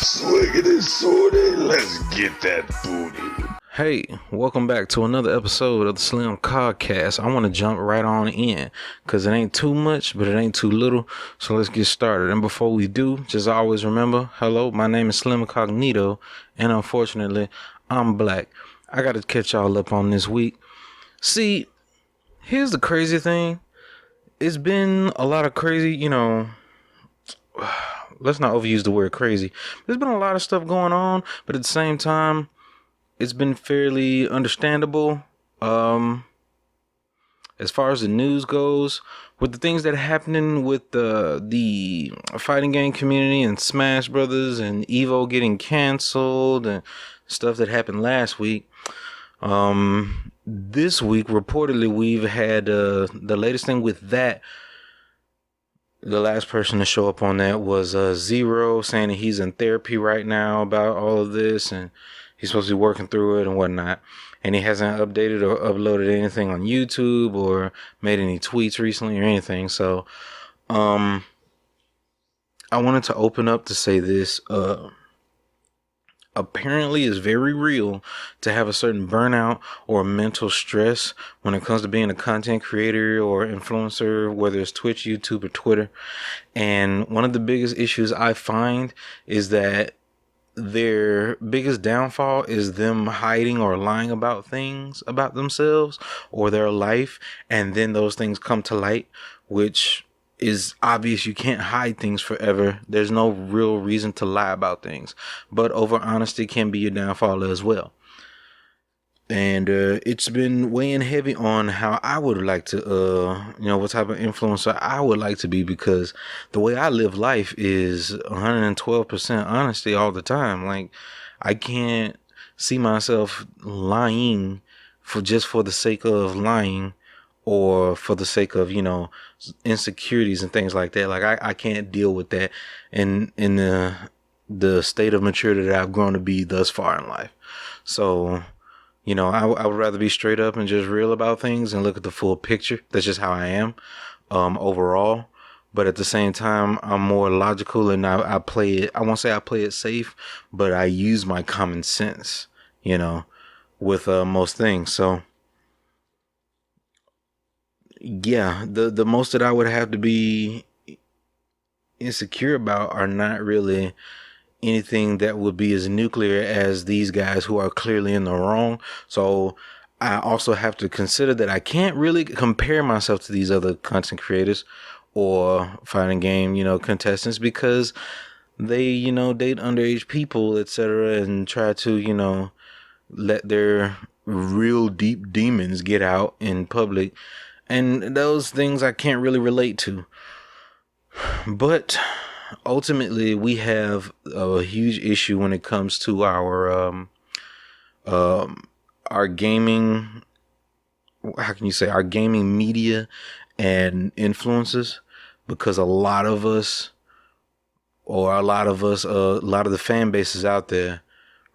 Swiggity sorty, let's get that booty. Hey, welcome back to another episode of the Slim Cogcast. I want to jump right on in because it ain't too much, but it ain't too little. So let's get started. And before we do, just always remember, hello, my name is Slim Cognito, and unfortunately, I'm black. I got to catch y'all up on this week. See, here's the crazy thing. It's been a lot of crazy, let's not overuse the word crazy. There's been a lot of stuff going on, but at the same time, it's been fairly understandable. As far as the news goes, with the things that are happening with the fighting game community and Smash Brothers and Evo getting canceled and stuff that happened last week. This week, reportedly, we've had the latest thing with that. The last person to show up on that was Zero, saying that he's in therapy right now about all of this and he's supposed to be working through it and whatnot. And he hasn't updated or uploaded anything on YouTube or made any tweets recently or anything. So, I wanted to open up to say this. Apparently it's very real to have a certain burnout or mental stress when it comes to being a content creator or influencer, whether it's Twitch, YouTube, or Twitter. And one of the biggest issues I find is that their biggest downfall is them hiding or lying about things about themselves or their life, and then those things come to light, which is obvious. You can't hide things forever. There's no real reason to lie about things, but over honesty can be your downfall as well. And it's been weighing heavy on how I would like to, what type of influencer I would like to be, because the way I live life is 112% honesty all the time. Like, I can't see myself lying for the sake of lying or for the sake of, insecurities and things like that. Like, I can't deal with that in the state of maturity that I've grown to be thus far in life. So, I would rather be straight up and just real about things and look at the full picture. That's just how I am, overall. But at the same time, I'm more logical, and I play it. I won't say I play it safe, but I use my common sense, with most things. So, yeah, the most that I would have to be insecure about are not really anything that would be as nuclear as these guys who are clearly in the wrong. So I also have to consider that I can't really compare myself to these other content creators or fighting game, contestants, because they, date underage people, etc., and try to, let their real deep demons get out in public. And those things I can't really relate to. But ultimately, we have a huge issue when it comes to our gaming. How can you say our gaming media and influences? Because a lot of the fan bases out there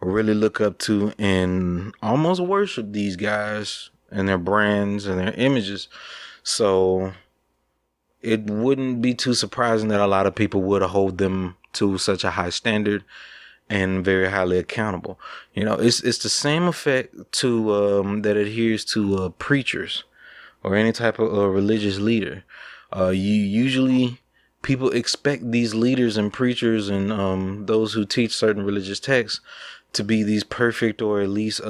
really look up to and almost worship these guys and their brands and their images. So it wouldn't be too surprising that a lot of people would hold them to such a high standard and very highly accountable. It's the same effect to that adheres to preachers or any type of religious leader. People expect these leaders and preachers and those who teach certain religious texts to be these perfect, or at least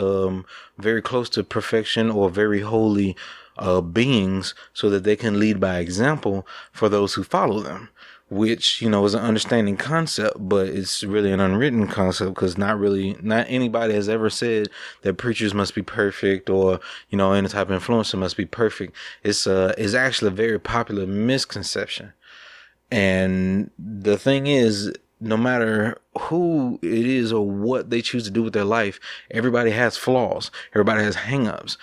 very close to perfection, or very holy beings, so that they can lead by example for those who follow them, which, is an understanding concept, but it's really an unwritten concept, because not anybody has ever said that preachers must be perfect, or, any type of influencer must be perfect. It's actually a very popular misconception. And the thing is, no matter who it is or what they choose to do with their life, everybody has flaws. Everybody has hang-ups.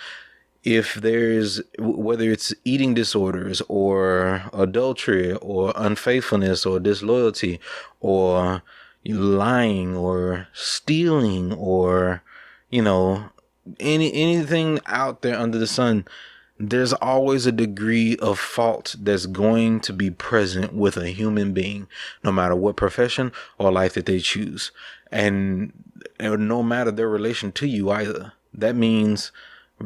Whether it's eating disorders or adultery or unfaithfulness or disloyalty or lying or stealing or, anything out there under the sun, there's always a degree of fault that's going to be present with a human being, no matter what profession or life that they choose. And no matter their relation to you either. That means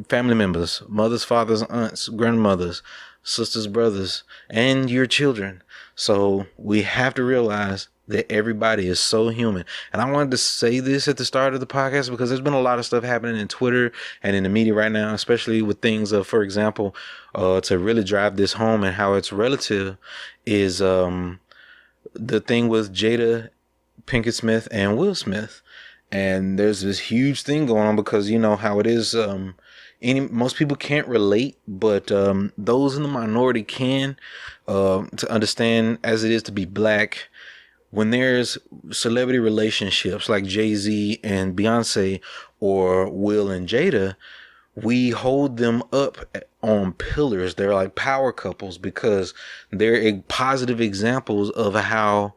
family members, mothers, fathers, aunts, grandmothers, sisters, brothers, and your children. So we have to realize that everybody is so human. And I wanted to say this at the start of the podcast because there's been a lot of stuff happening in Twitter and in the media right now, especially with things of, for example, to really drive this home and how it's relative is the thing with Jada Pinkett-Smith and Will Smith. And there's this huge thing going on because you know how it is. Most people can't relate, but those in the minority can, to understand as it is to be black. When there's celebrity relationships like Jay-Z and Beyonce or Will and Jada, we hold them up on pillars. They're like power couples because they're positive examples of how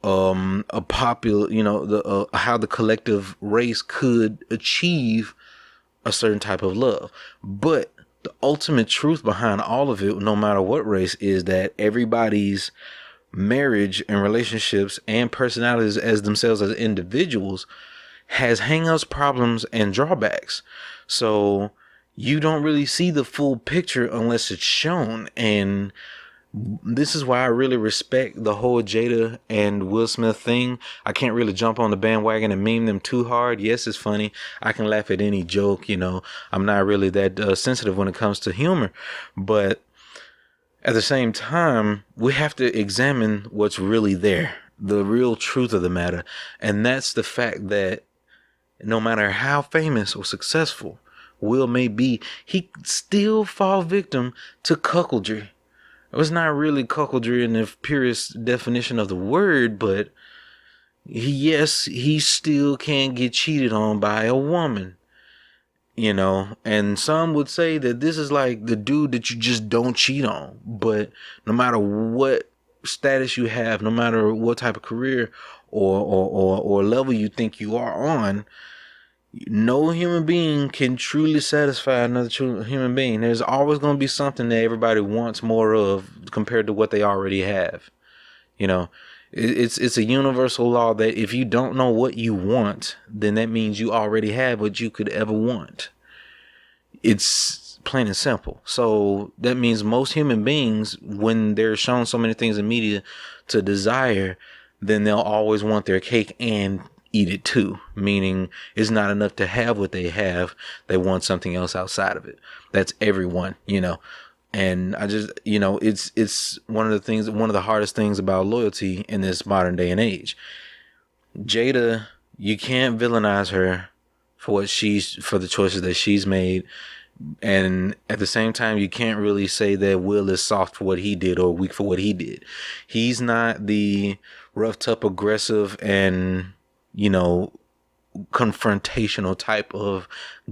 a popular, you know, how the collective race could achieve a certain type of love. But the ultimate truth behind all of it, no matter what race, is that everybody's marriage and relationships and personalities as themselves as individuals has hangups, problems, and drawbacks. So you don't really see the full picture unless it's shown. And this is why I really respect the whole Jada and Will Smith thing. I can't really jump on the bandwagon and meme them too hard. Yes, it's funny. I can laugh at any joke, you know. I'm not really that sensitive when it comes to humor. But at the same time, we have to examine what's really there, the real truth of the matter. And that's the fact that no matter how famous or successful Will may be, he still fall victim to cuckoldry. It was not really cuckoldry in the purest definition of the word, but he still can get cheated on by a woman. You know, and some would say that this is like the dude that you just don't cheat on. But no matter what status you have, no matter what type of career or level you think you are on, no human being can truly satisfy another true human being. There's always going to be something that everybody wants more of compared to what they already have. You know, it's a universal law that if you don't know what you want, then that means you already have what you could ever want. It's plain and simple. So that means most human beings, when they're shown so many things in media to desire, then they'll always want their cake and eat it too. Meaning it's not enough to have what they have. They want something else outside of it. That's everyone, you know. And I just, you know, it's one of the hardest things about loyalty in this modern day and age. Jada, you can't villainize her for the choices that she's made. And at the same time, you can't really say that Will is soft for what he did or weak for what he did. He's not the rough, tough, aggressive, and, you know, confrontational type of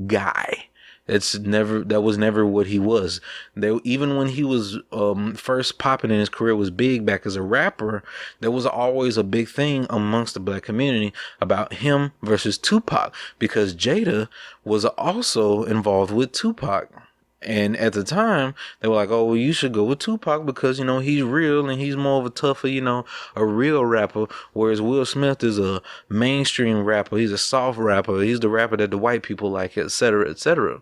guy. That was never what he was. Even when he was first popping in his career, was big back as a rapper, there was always a big thing amongst the black community about him versus Tupac, because Jada was also involved with Tupac. And at the time, they were like, oh, well, you should go with Tupac because, you know, he's real and he's more of a tougher, you know, a real rapper. Whereas Will Smith is a mainstream rapper. He's a soft rapper. He's the rapper that the white people like, et cetera, et cetera.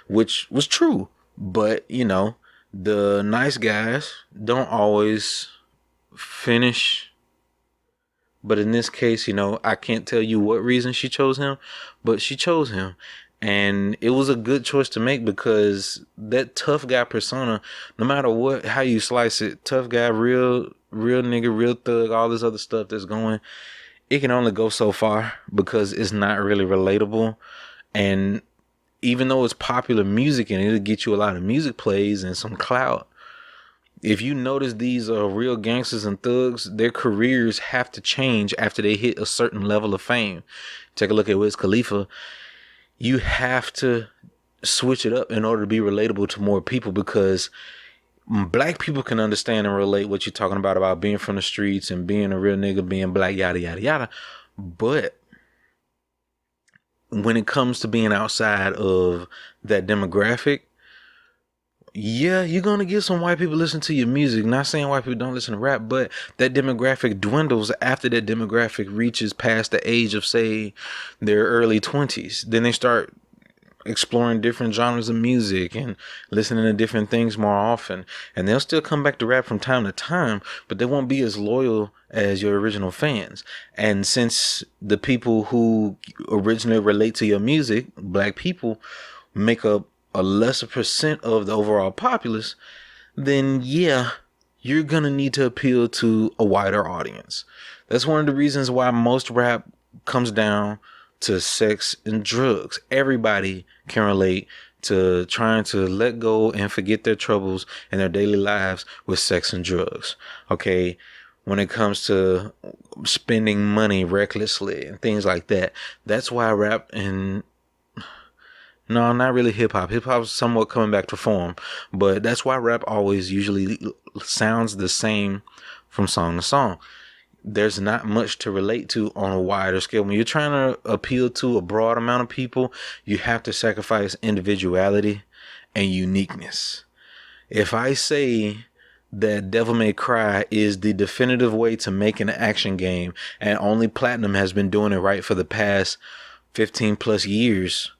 Which was true. But, you know, the nice guys don't always finish. But in this case, you know, I can't tell you what reason she chose him, but she chose him. And it was a good choice to make because that tough guy persona, no matter how you slice it, tough guy, real nigga, real thug, all this other stuff that's going, it can only go so far because it's not really relatable. And even though it's popular music and it'll get you a lot of music plays and some clout, if you notice these real gangsters and thugs, their careers have to change after they hit a certain level of fame. Take a look at Wiz Khalifa. You have to switch it up in order to be relatable to more people, because black people can understand and relate what you're talking about being from the streets and being a real nigga, being black, yada, yada, yada. But when it comes to being outside of that demographic, Yeah, you're gonna get some white people listen to your music. Not saying white people don't listen to rap, but that demographic dwindles after that demographic reaches past the age of, say, their early 20s. Then they start exploring different genres of music and listening to different things more often. And they'll still come back to rap from time to time, but they won't be as loyal as your original fans. And since the people who originally relate to your music, black people, make up a lesser percent of the overall populace, then yeah, you're gonna need to appeal to a wider audience. That's one of the reasons why most rap comes down to sex and drugs. Everybody can relate to trying to let go and forget their troubles in their daily lives with sex and drugs. Okay. When it comes to spending money recklessly and things like that, that's why rap and no, not really hip hop. Hip hop is somewhat coming back to form, but that's why rap always usually sounds the same from song to song. There's not much to relate to on a wider scale. When you're trying to appeal to a broad amount of people, you have to sacrifice individuality and uniqueness. If I say that Devil May Cry is the definitive way to make an action game, and only Platinum has been doing it right for the past 15 plus years,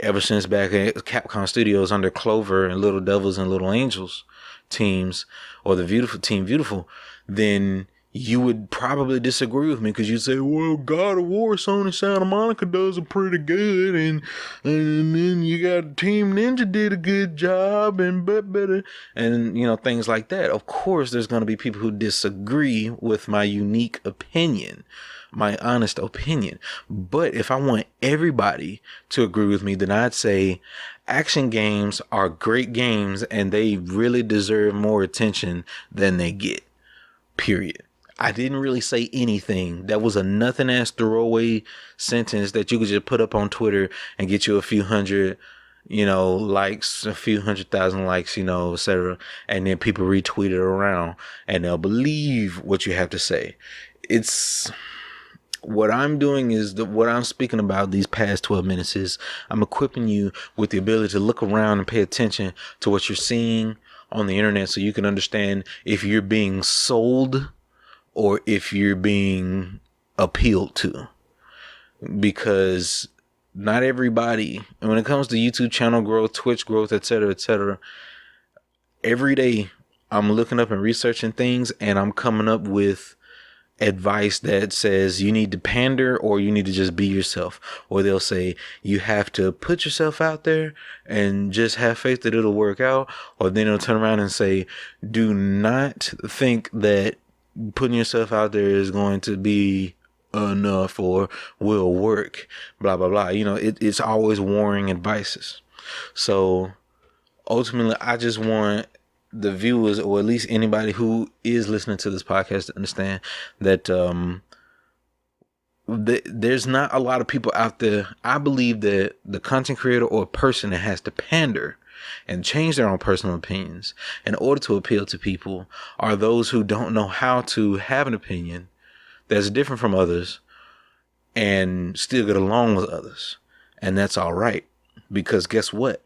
ever since back at Capcom Studios under Clover and Little Devils and Little Angels teams, or the Beautiful Team Beautiful, then you would probably disagree with me, because you'd say, well, God of War, Sony Santa Monica does it pretty good, and then you got Team Ninja did a good job, and better, and things like that. Of course, there's going to be people who disagree with my unique opinion, my honest opinion. But if I want everybody to agree with me, then I'd say action games are great games, and they really deserve more attention than they get. Period. I didn't really say anything. That was a nothing ass throwaway sentence that you could just put up on Twitter and get you a few hundred, likes, a few 100,000 likes, etc. And then people retweet it around and they'll believe what you have to say. It's what I'm doing is what I'm speaking about these past 12 minutes is I'm equipping you with the ability to look around and pay attention to what you're seeing on the internet, so you can understand if you're being sold or if you're being appealed to. Because not everybody, and when it comes to YouTube channel growth, Twitch growth, etc., every day I'm looking up and researching things, and I'm coming up with advice that says you need to pander or you need to just be yourself. Or they'll say you have to put yourself out there and just have faith that it'll work out. Or then they'll turn around and say, do not think that putting yourself out there is going to be enough or will work, blah blah blah. It's always warring advices. So ultimately, I just want the viewers, or at least anybody who is listening to this podcast, to understand that there's not a lot of people out there. I believe that the content creator or person that has to pander and change their own personal opinions in order to appeal to people are those who don't know how to have an opinion that's different from others and still get along with others. And that's all right, because guess what?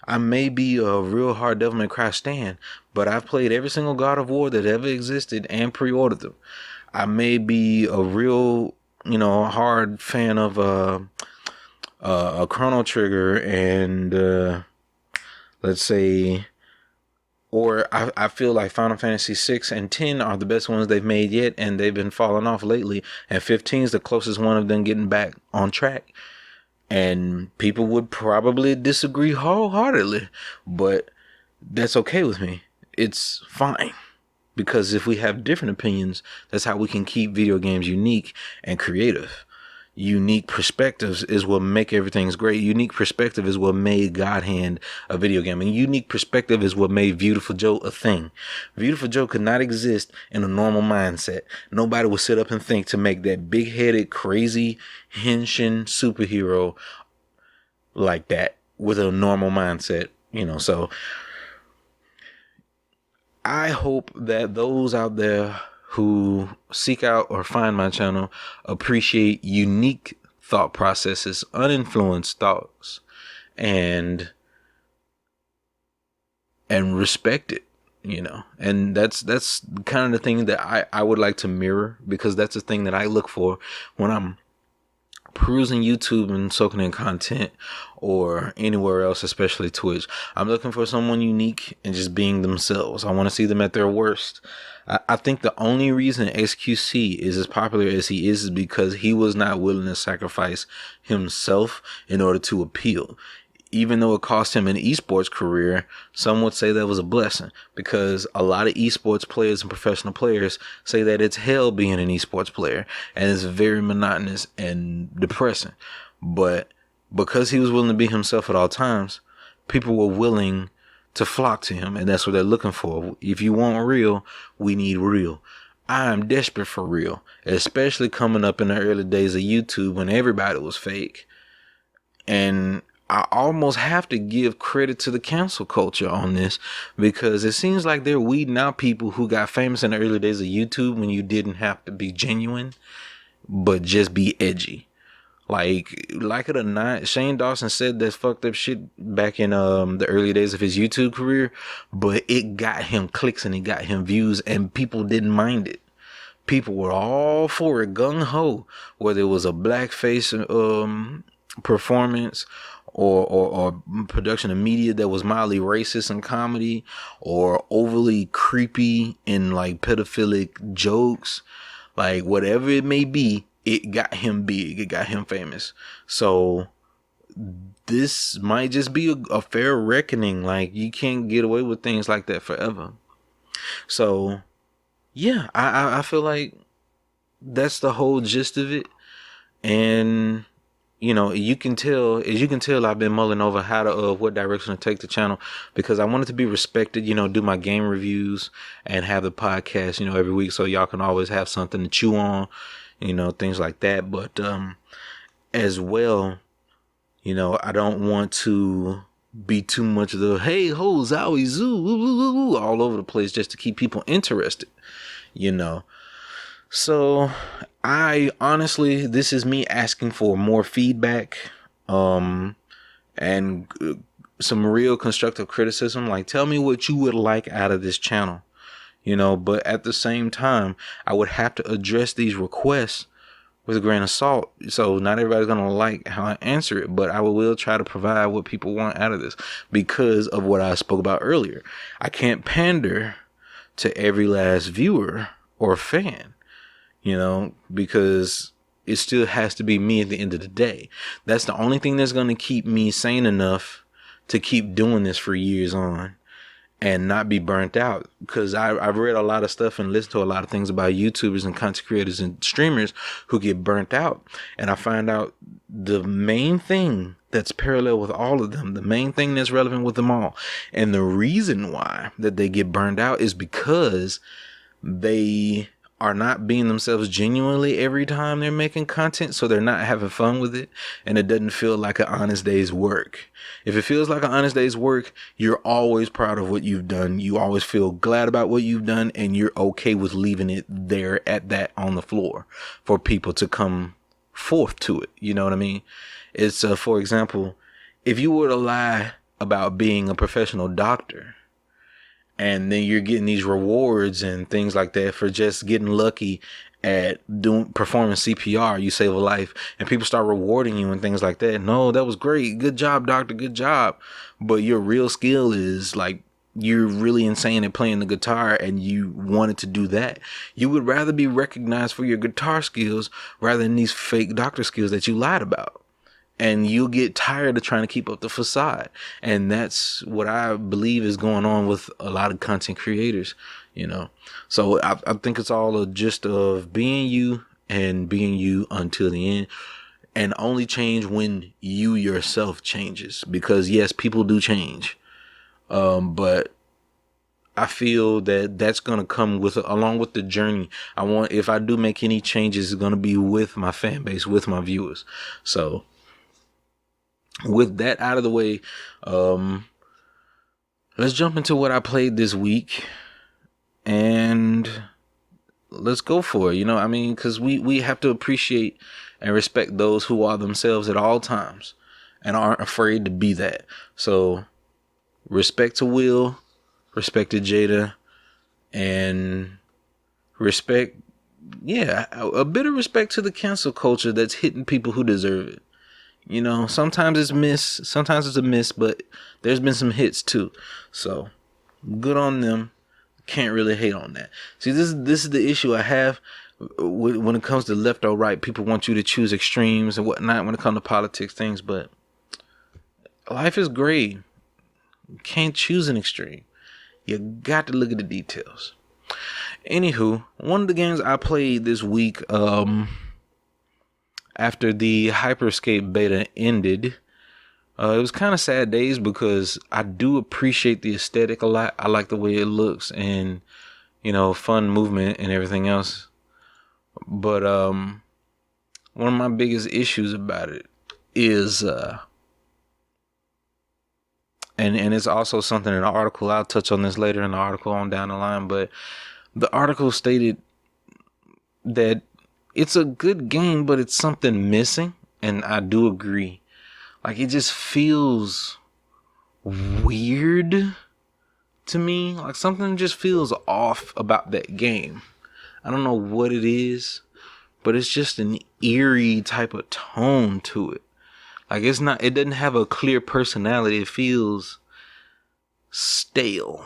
I may be a real hard Devil May Cry stan, but I've played every single God of War that ever existed and pre-ordered them. I may be a real, hard fan of a Chrono Trigger and let's say, or I feel like Final Fantasy 6 and 10 are the best ones they've made yet, and they've been falling off lately, and 15 is the closest one of them getting back on track. And people would probably disagree wholeheartedly, but that's okay with me. It's fine. Because if we have different opinions, that's how we can keep video games unique and creative. Unique perspectives is what make everything's great. Unique perspective is what made God Hand a video game. And unique perspective is what made Beautiful Joe a thing. Beautiful Joe could not exist in a normal mindset. Nobody would sit up and think to make that big-headed, crazy, henshin superhero like that with a normal mindset. So I hope that those out there who seek out or find my channel appreciate unique thought processes, uninfluenced thoughts, and and respect it, and that's kind of the thing that I would like to mirror, because that's the thing that I look for when I'm perusing YouTube and soaking in content, or anywhere else, especially Twitch. I'm looking for someone unique and just being themselves. I want to see them at their worst. I think the only reason XQC is as popular as he is because he was not willing to sacrifice himself in order to appeal. Even though it cost him an esports career, some would say that was a blessing, because a lot of esports players and professional players say that it's hell being an esports player and it's very monotonous and depressing. But because he was willing to be himself at all times, people were willing to flock to him, and that's what they're looking for. If you want real, we need real. I am desperate for real, especially coming up in the early days of YouTube when everybody was fake. And I almost have to give credit to the cancel culture on this, because it seems like they're weeding out people who got famous in the early days of YouTube when you didn't have to be genuine, but just be edgy. Like it or not, Shane Dawson said that fucked up shit back in the early days of his YouTube career, but it got him clicks and it got him views, and people didn't mind it. People were all for it, gung ho, whether it was a blackface performance, or production of media that was mildly racist in comedy, or overly creepy in like pedophilic jokes, like whatever it may be, it got him big, it got him famous. So this might just be a fair reckoning. Like, you can't get away with things like that forever. So yeah, I feel like that's the whole gist of it. And as you can tell, I've been mulling over how to, what direction to take the channel, because I want it to be respected, do my game reviews and have the podcast, every week, so y'all can always have something to chew on, things like that. But, as well, I don't want to be too much of the, hey, ho, zowie, zoo, woo, woo, woo, all over the place, just to keep people interested, So I honestly, this is me asking for more feedback, and some real constructive criticism. Like, tell me what you would like out of this channel, but at the same time, I would have to address these requests with a grain of salt. So not everybody's going to like how I answer it, but I will try to provide what people want out of this, because of what I spoke about earlier. I can't pander to every last viewer or fan, because it still has to be me at the end of the day. That's the only thing that's going to keep me sane enough to keep doing this for years on and not be burnt out. Because I've read a lot of stuff and listened to a lot of things about YouTubers and content creators and streamers who get burnt out. And I find out the main thing that's parallel with all of them, the main thing that's relevant with them all, and the reason why that they get burned out is because they are not being themselves genuinely every time they're making content. So they're not having fun with it, and it doesn't feel like an honest day's work. If it feels like an honest day's work, you're always proud of what you've done. You always feel glad about what you've done, and you're okay with leaving it there at that on the floor for people to come forth to it. You know what I mean? It's for example, if you were to lie about being a professional doctor, and then you're getting these rewards and things like that for just getting lucky at performing CPR, you save a life, and people start rewarding you and things like that. No, that was great. Good job, doctor. Good job. But your real skill is like, you're really insane at playing the guitar and you wanted to do that. You would rather be recognized for your guitar skills rather than these fake doctor skills that you lied about. And you'll get tired of trying to keep up the facade. And that's what I believe is going on with a lot of content creators, So I think it's all a gist of being you and being you until the end. And only change when you yourself changes. Because yes, people do change. But I feel that that's going to come along with the journey. If I do make any changes, it's going to be with my fan base, with my viewers. So with that out of the way, let's jump into what I played this week, and let's go for it. Because we have to appreciate and respect those who are themselves at all times and aren't afraid to be that. So respect to Will, respected Jada, and respect, a bit of respect to the cancel culture that's hitting people who deserve it. You know, sometimes it's a miss, but there's been some hits too. So good on them. Can't really hate on that. See, this is the issue I have when it comes to left or right. People want you to choose extremes and whatnot when it comes to politics things, but life is gray. You can't choose an extreme. You got to look at the details. Anywho, one of the games I played this week, after the HyperScape beta ended, it was kind of sad days because I do appreciate the aesthetic a lot. I like the way it looks and, fun movement and everything else. But one of my biggest issues about it is, and it's also something in the article. I'll touch on this later in the article on down the line. But the article stated that it's a good game, but it's something missing. And I do agree. Like, it just feels weird to me. Like, something just feels off about that game. I don't know what it is, but it's just an eerie type of tone to it. Like, it doesn't have a clear personality. It feels stale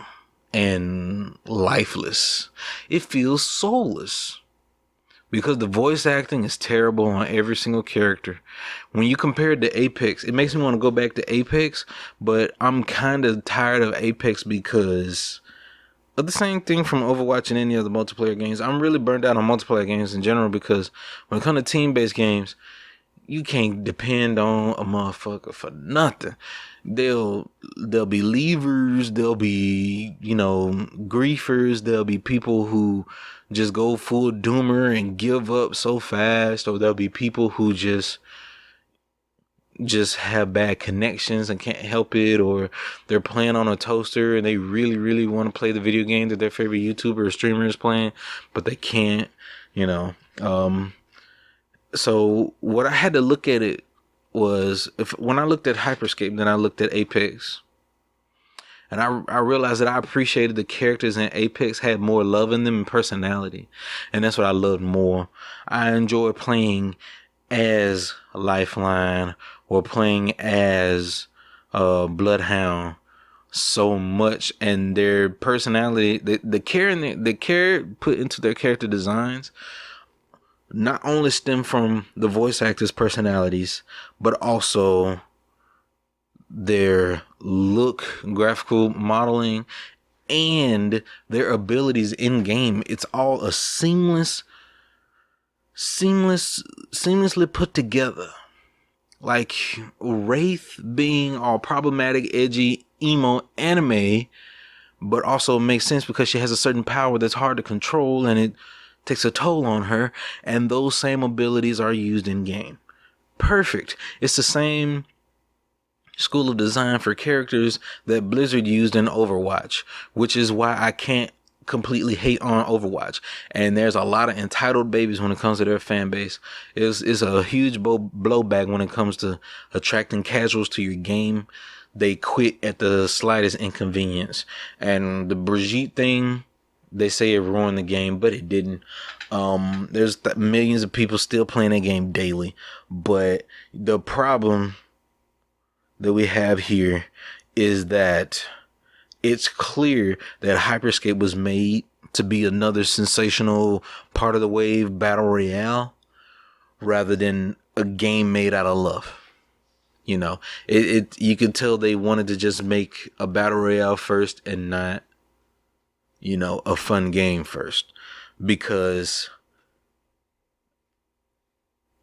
and lifeless. It feels soulless. Because the voice acting is terrible on every single character. When you compare it to Apex, it makes me want to go back to Apex, but I'm kind of tired of Apex because of the same thing from Overwatch and any other multiplayer games. I'm really burned out on multiplayer games in general because when it comes to team-based games, you can't depend on a motherfucker for nothing. There'll be leavers, there'll be, griefers, there'll be people who just go full doomer and give up so fast, or there'll be people who just have bad connections and can't help it, or they're playing on a toaster and they really, really want to play the video game that their favorite YouTuber or streamer is playing, but they can't, So what I had to look at it was, when I looked at HyperScape, then I looked at Apex. And I realized that I appreciated the characters in Apex had more love in them and personality. And that's what I loved more. I enjoy playing as Lifeline or playing as Bloodhound so much. And their personality, the care put into their character designs not only stem from the voice actors' personalities, but also their look, graphical modeling, and their abilities in game. It's all a seamlessly put together. Like Wraith being all problematic, edgy, emo anime, but also makes sense because she has a certain power that's hard to control and it takes a toll on her, and those same abilities are used in game. Perfect. It's the same school of design for characters that Blizzard used in Overwatch, which is why I can't completely hate on Overwatch. And there's a lot of entitled babies when it comes to their fan base. It's a huge blowback when it comes to attracting casuals to your game. They quit at the slightest inconvenience. And the Brigitte thing, they say it ruined the game, but it didn't. There's millions of people still playing that game daily. But the problem that we have here is that it's clear that HyperScape was made to be another sensational part of the wave battle royale rather than a game made out of love. You could tell they wanted to just make a battle royale first and not, a fun game first, because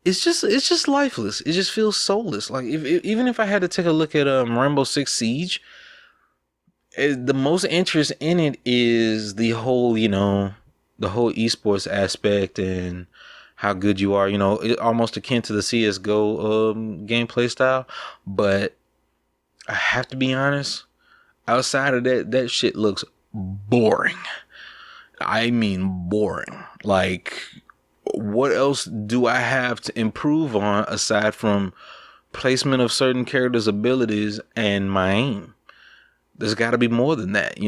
it's just lifeless. It just feels soulless. Like even if I had to take a look at Rainbow Six Siege, the most interest in it is the whole esports aspect and how good you are. Almost akin to the CS:GO gameplay style. But I have to be honest, outside of that shit looks boring. I mean boring. Like, what else do I have to improve on aside from placement of certain characters' abilities and my aim? There's got to be more than that,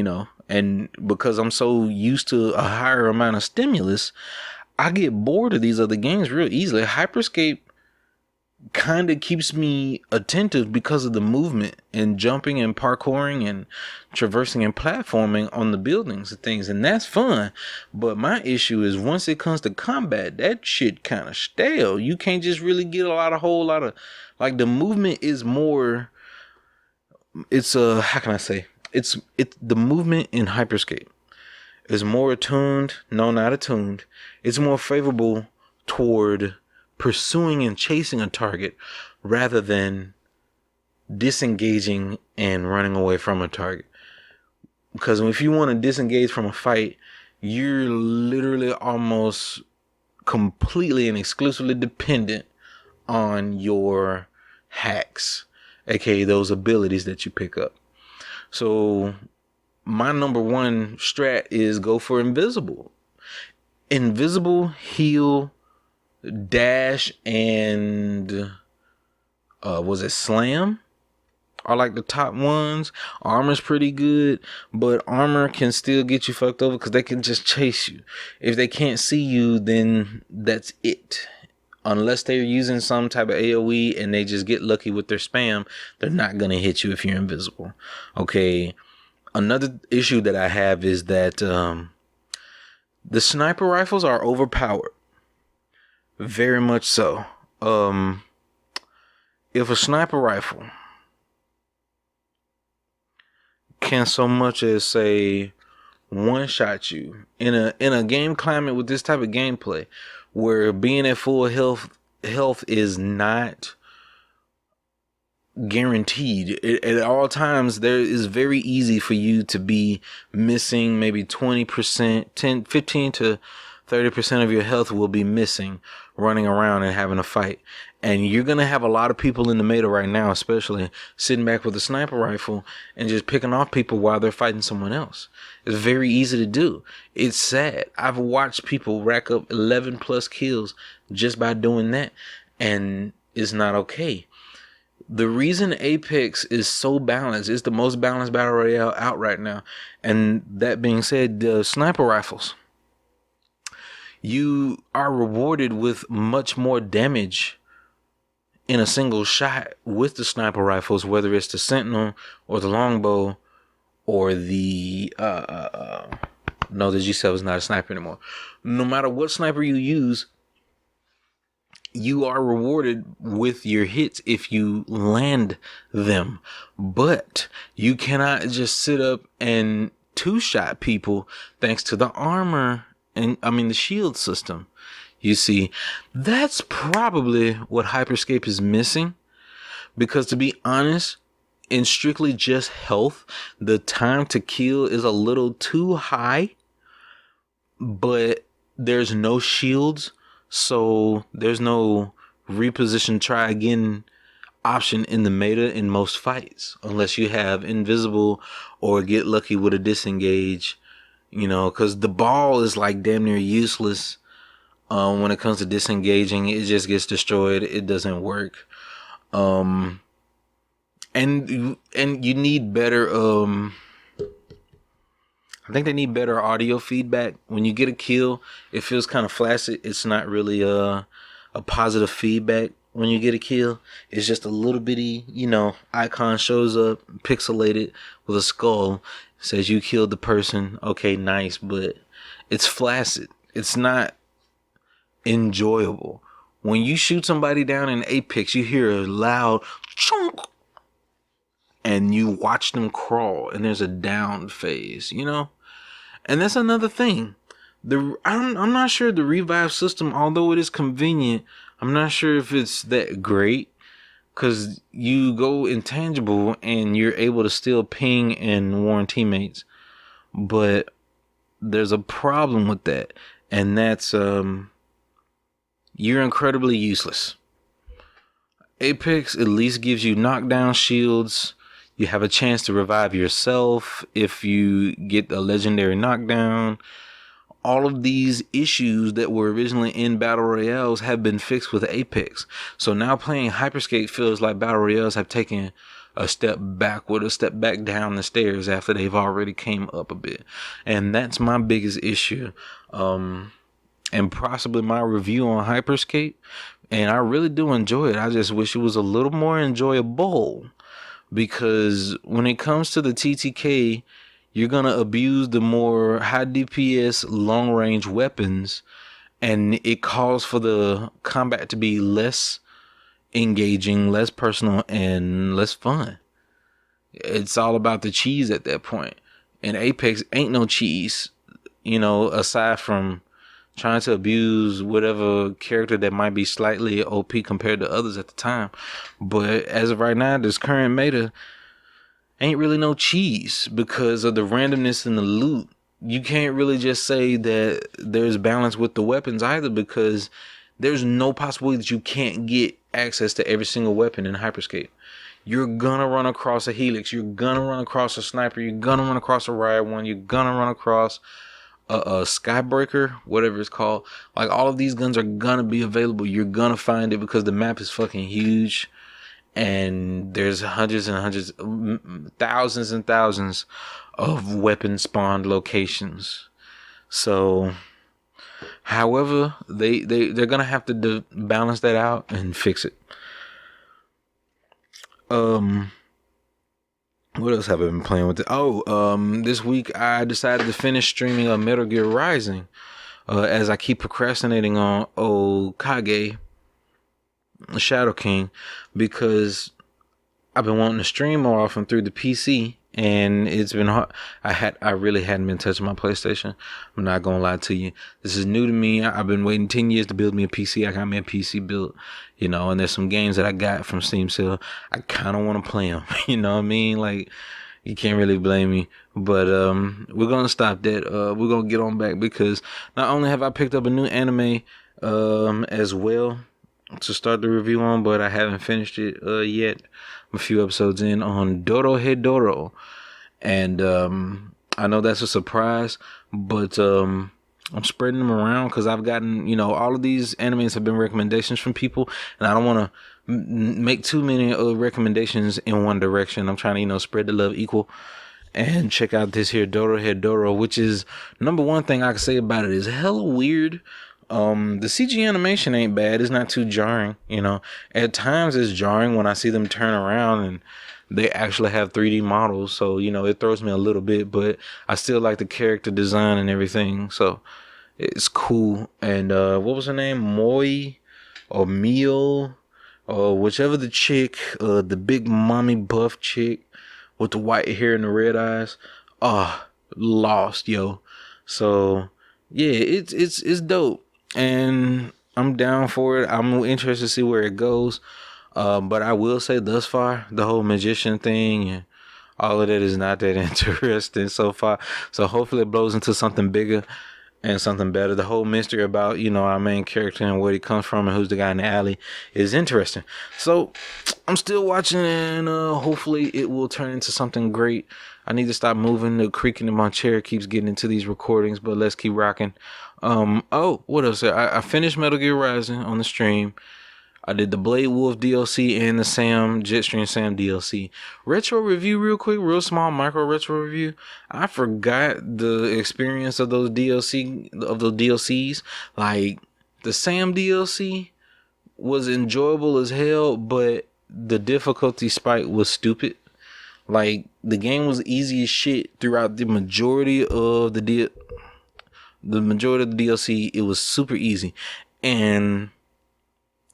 And because I'm so used to a higher amount of stimulus, I get bored of these other games real easily. HyperScape kind of keeps me attentive because of the movement and jumping and parkouring and traversing and platforming on the buildings and things, and that's fun. But my issue is once it comes to combat, that shit kind of stale. You can't just really get a whole lot of like the movement is more. It's how can I say? It's the movement in HyperScape is more attuned. No, not attuned. It's more favorable toward pursuing and chasing a target rather than disengaging and running away from a target. Because if you want to disengage from a fight, you're literally almost completely and exclusively dependent on your hacks, aka those abilities that you pick up. So my number one strat is go for invisible. Invisible, heal, dash, and was it slam are like the top ones. Armor's pretty good, but armor can still get you fucked over because they can just chase you. If they can't see you, then that's it. Unless they're using some type of AoE and they just get lucky with their spam, they're not gonna hit you if you're invisible. Okay, another issue that I have is that the sniper rifles are overpowered. Very much so. If a sniper rifle can so much as say one shot you in a game climate with this type of gameplay, where being at full health is not guaranteed. At all times, there is very easy for you to be missing maybe 20%, 15 to 30% of your health will be missing running around and having a fight. And you're going to have a lot of people in the meta right now, especially sitting back with a sniper rifle and just picking off people while they're fighting someone else. It's very easy to do. It's sad. I've watched people rack up 11 plus kills just by doing that. And it's not okay. The reason Apex is so balanced, it's the most balanced battle royale out right now. And that being said, the sniper rifles, you are rewarded with much more damage in a single shot with the sniper rifles, whether it's the Sentinel or the longbow or the no, the G7 is not a sniper anymore. No matter what sniper you use, you are rewarded with your hits if you land them. But you cannot just sit up and two-shot people thanks to the armor and the shield system. You see, that's probably what HyperScape is missing. Because to be honest, in strictly just health, the time to kill is a little too high. But there's no shields, so there's no reposition, try again option in the meta in most fights. Unless you have invisible or get lucky with a disengage. Because the ball is like damn near useless. When it comes to disengaging, it just gets destroyed. It doesn't work. And you need better. I think they need better audio feedback. When you get a kill, it feels kind of flaccid. It's not really a positive feedback when you get a kill. It's just a little bitty, icon shows up, pixelated with a skull. Says you killed the person. Okay, nice, but it's flaccid. It's not enjoyable. When you shoot somebody down in Apex, you hear a loud chunk and you watch them crawl and there's a down phase, and that's another thing. I'm not sure the revive system, although it is convenient, I'm not sure if it's that great, because you go intangible and you're able to still ping and warn teammates, but there's a problem with that, and that's you're incredibly useless. Apex at least gives you knockdown shields. You have a chance to revive yourself if you get a legendary knockdown. All of these issues that were originally in Battle Royales have been fixed with Apex. So now playing HyperScape feels like Battle Royales have taken a step backward, a step back down the stairs after they've already came up a bit. And that's my biggest issue. And possibly my review on HyperScape. And I really do enjoy it. I just wish it was a little more enjoyable. Because when it comes to the TTK, you're going to abuse the more high DPS long range weapons. And it calls for the combat to be less engaging, less personal, and less fun. It's all about the cheese at that point. And Apex ain't no cheese, aside from trying to abuse whatever character that might be slightly OP compared to others at the time. But as of right now, this current meta ain't really no cheese because of the randomness in the loot. You can't really just say that there's balance with the weapons either, because there's no possibility that you can't get access to every single weapon in HyperScape. You're gonna run across a Helix, you're gonna run across a sniper, you're gonna run across a riot one, you're gonna run across a Skybreaker, whatever it's called. Like, all of these guns are gonna be available. You're gonna find it because the map is fucking huge, and there's hundreds and hundreds, thousands and thousands of weapon spawned locations. So, however, they're gonna have to balance that out and fix it. What else have I been playing with? This week I decided to finish streaming Metal Gear Rising. As I keep procrastinating on Kage, Shadow King, because I've been wanting to stream more often through the PC, and it's been hard. I really hadn't been touching my PlayStation. I'm not gonna lie to you. This is new to me. I've been waiting 10 years to build me a PC. I got me a PC built, and there's some games that I got from Steam sale. I kind of want to play them. You know what I mean? Like, you can't really blame me. But we're gonna stop that. We're gonna get on back, because not only have I picked up a new anime as well to start the review on, but I haven't finished it yet. I'm a few episodes in on Dorohedoro, and I know that's a surprise, but I'm spreading them around because I've gotten, all of these animes have been recommendations from people, and I don't want to make too many recommendations in one direction. I'm trying to, spread the love equal. And check out this here Dorohedoro, which is, number one thing I can say about it is hella weird. The CG animation ain't bad. It's not too jarring, At times it's jarring when I see them turn around and they actually have 3D models. So, it throws me a little bit, but I still like the character design and everything. So it's cool. And what was her name? Moi or Mio or whichever the chick, the big mommy buff chick with the white hair and the red eyes. Lost, yo. So yeah, it's dope. And I'm down for it. I'm interested to see where it goes. But I will say thus far, the whole magician thing and all of that is not that interesting so far. So hopefully it blows into something bigger and something better. The whole mystery about, our main character and where he comes from and who's the guy in the alley is interesting. So I'm still watching, and hopefully it will turn into something great. I need to stop moving. The creaking in my chair keeps getting into these recordings, but let's keep rocking. What else? I finished Metal Gear Rising on the stream. I did the Blade Wolf DLC and the Jetstream Sam DLC. Retro review real quick, real small micro retro review. I forgot the experience of those DLCs. Like, the Sam DLC was enjoyable as hell, but the difficulty spike was stupid. Like, the game was easy as shit throughout the majority of the DLC. It was super easy, and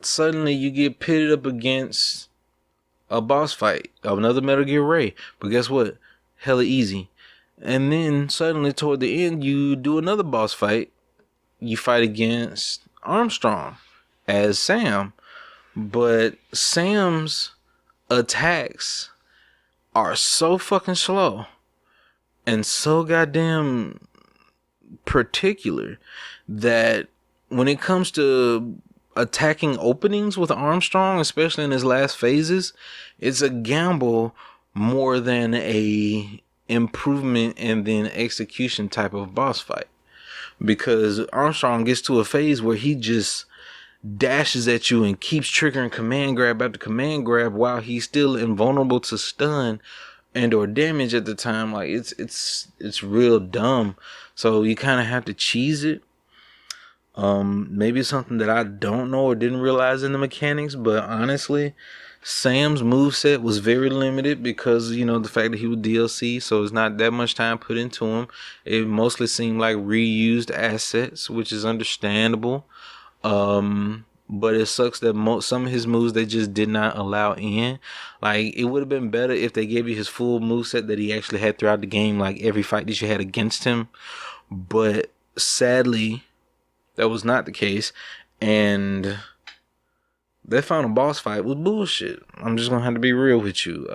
suddenly you get pitted up against a boss fight of another Metal Gear Ray, but guess what? Hella easy. And then suddenly toward the end, you do another boss fight. You fight against Armstrong as Sam, but Sam's attacks are so fucking slow and so goddamn particular that when it comes to attacking openings with Armstrong, especially in his last phases, it's a gamble more than a improvement and then execution type of boss fight, because Armstrong gets to a phase where he just dashes at you and keeps triggering command grab after command grab while he's still invulnerable to stun and or damage at the time. Like it's real dumb. So you kind of have to cheese it. Maybe something that I don't know or didn't realize in the mechanics, but honestly, Sam's moveset was very limited because, you know, the fact that he was DLC, so it's not that much time put into him. It mostly seemed like reused assets, which is understandable. But it sucks that some of his moves they just did not allow in. Like, it would have been better if they gave you his full moveset that he actually had throughout the game, like every fight that you had against him. But sadly, that was not the case, and that final boss fight was bullshit. I'm just gonna have to be real with you.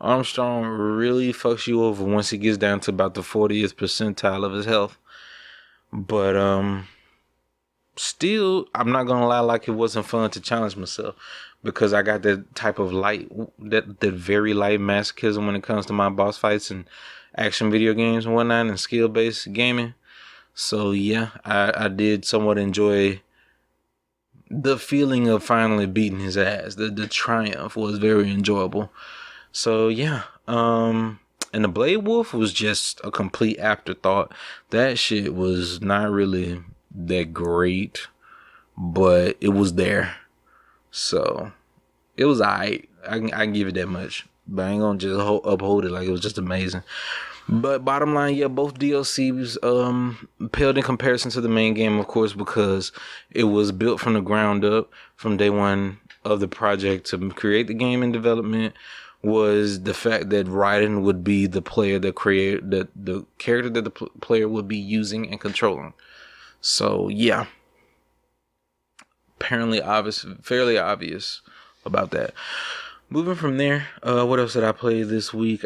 Armstrong really fucks you over once he gets down to about the 40th percentile of his health. But still, I'm not gonna lie, like, it wasn't fun to challenge myself because I got that type of that very light masochism when it comes to my boss fights and action video games and whatnot and skill-based gaming. So yeah, I did somewhat enjoy the feeling of finally beating his ass. The triumph was very enjoyable. So yeah, and the Blade Wolf was just a complete afterthought. That shit was not really that great, but it was there. So it was alright. I can give it that much, but I ain't gonna just uphold it like it was just amazing. But bottom line, yeah, both DLCs paled in comparison to the main game, of course, because it was built from the ground up from day one of the project to create the game in development. Was the fact that Raiden would be the player that the character that the player would be using and controlling. So yeah, apparently fairly obvious about that. Moving from there, what else did I play this week?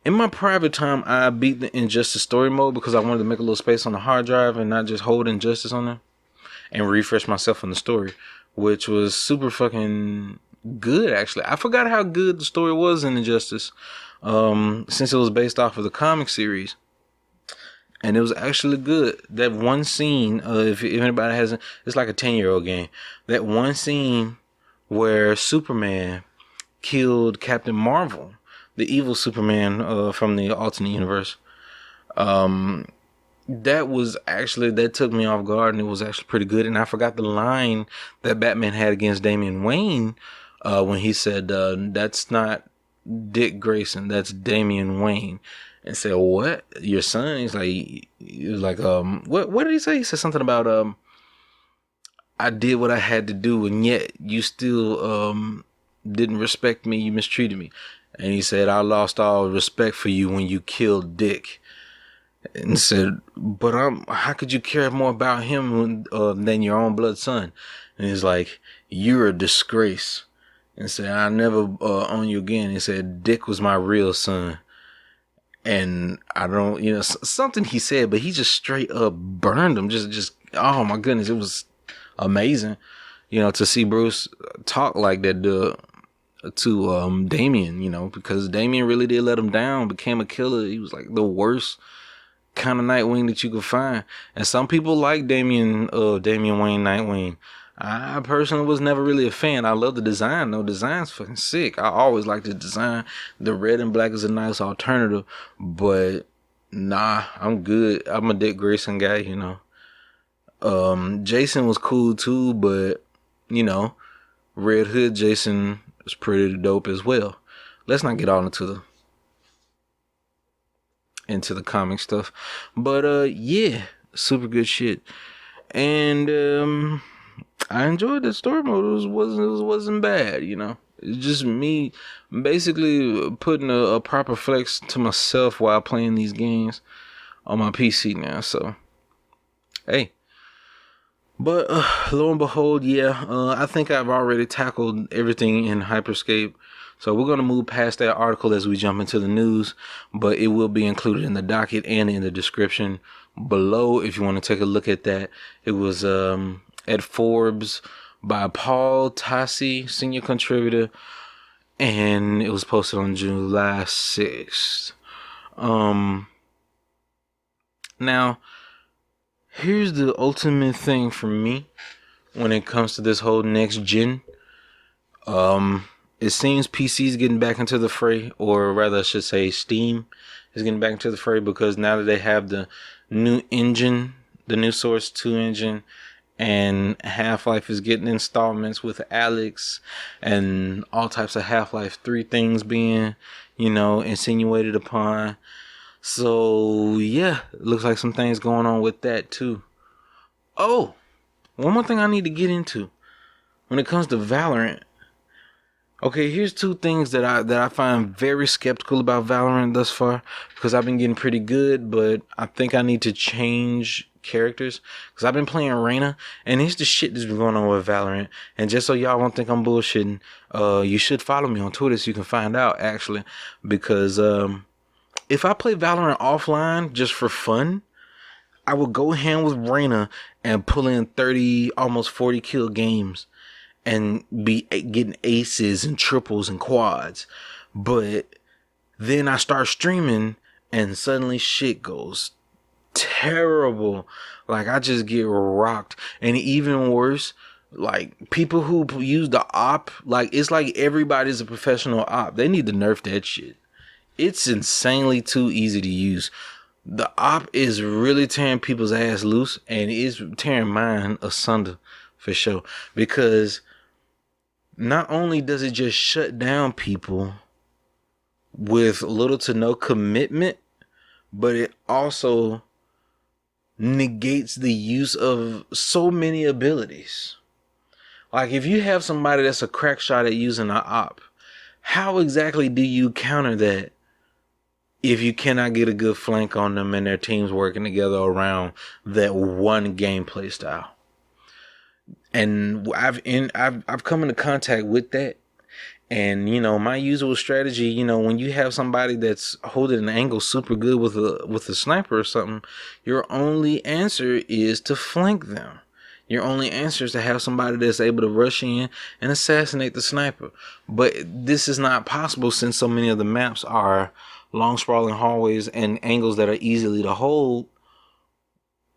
In my private time, I beat the Injustice story mode because I wanted to make a little space on the hard drive and not just hold Injustice on there and refresh myself on the story, which was super fucking good, actually. I forgot how good the story was in Injustice, since it was based off of the comic series. And it was actually good. That one scene, if anybody hasn't, it's like a 10-year-old game. That one scene where Superman killed Captain Marvel, the evil Superman from the alternate universe. That took me off guard, and it was actually pretty good. And I forgot the line that Batman had against Damian Wayne when he said, "That's not Dick Grayson, that's Damian Wayne." And said, "What? Your son?" He was like, what did he say? He said something about, I did what I had to do, and yet you still didn't respect me. You mistreated me. And he said, "I lost all respect for you when you killed Dick." And said, "But how could you care more about him than your own blood son?" And he's like, "You're a disgrace." And said, "I'll never own you again." He said, "Dick was my real son." And I don't, something he said, but he just straight up burned him. Just, oh my goodness, it was amazing, to see Bruce talk like that to Damian, because Damian really did let him down, became a killer. He was like the worst kind of Nightwing that you could find. And some people like Damian Wayne Nightwing. I personally was never really a fan. I love the design though. Design's fucking sick. I always liked the design. The red and black is a nice alternative, but nah, I'm good. I'm a Dick Grayson guy, Jason was cool too, but Red Hood Jason was pretty dope as well. Let's not get all into the comic stuff, but yeah, super good shit. And I enjoyed the story mode. It wasn't bad, It's just me basically putting a proper flex to myself while playing these games on my PC now. So, hey. But lo and behold, yeah, I think I've already tackled everything in HyperScape. So we're going to move past that article as we jump into the news, but it will be included in the docket and in the description below if you want to take a look at that. It was at Forbes by Paul Tassi, senior contributor, and it was posted on July 6th. Now, Here's the ultimate thing for me when it comes to this whole next gen. It seems PC's getting back into the fray, or rather I should say Steam is getting back into the fray, because now that they have the new engine, the new Source 2 engine, and Half-Life is getting installments with Alyx and all types of Half-Life 3 things being, insinuated upon. So yeah, it looks like some things going on with that too. Oh, one more thing I need to get into when it comes to Valorant. Okay, here's two things that I find very skeptical about Valorant thus far, because I've been getting pretty good, but I think I need to change characters, because I've been playing Reyna, and here's the shit that's been going on with Valorant. And just so y'all won't think I'm bullshitting, you should follow me on Twitter so you can find out, actually, because if I play Valorant offline just for fun, I would go hand with Reyna and pull in 30, almost 40 kill games and be getting aces and triples and quads. But then I start streaming and suddenly shit goes terrible. Like, I just get rocked. And even worse, like, people who use the op, like, it's like everybody's a professional op. They need to nerf that shit. It's insanely too easy to use. The op is really tearing people's ass loose, and it's tearing mine asunder for sure. Because not only does it just shut down people with little to no commitment, but it also negates the use of so many abilities. Like, if you have somebody that's a crack shot at using an op, how exactly do you counter that if you cannot get a good flank on them and their teams working together around that one gameplay style? And I've come into contact with that. And, my usual strategy, when you have somebody that's holding an angle super good with a sniper or something, your only answer is to flank them. Your only answer is to have somebody that's able to rush in and assassinate the sniper. But this is not possible, since so many of the maps are long sprawling hallways and angles that are easily to hold,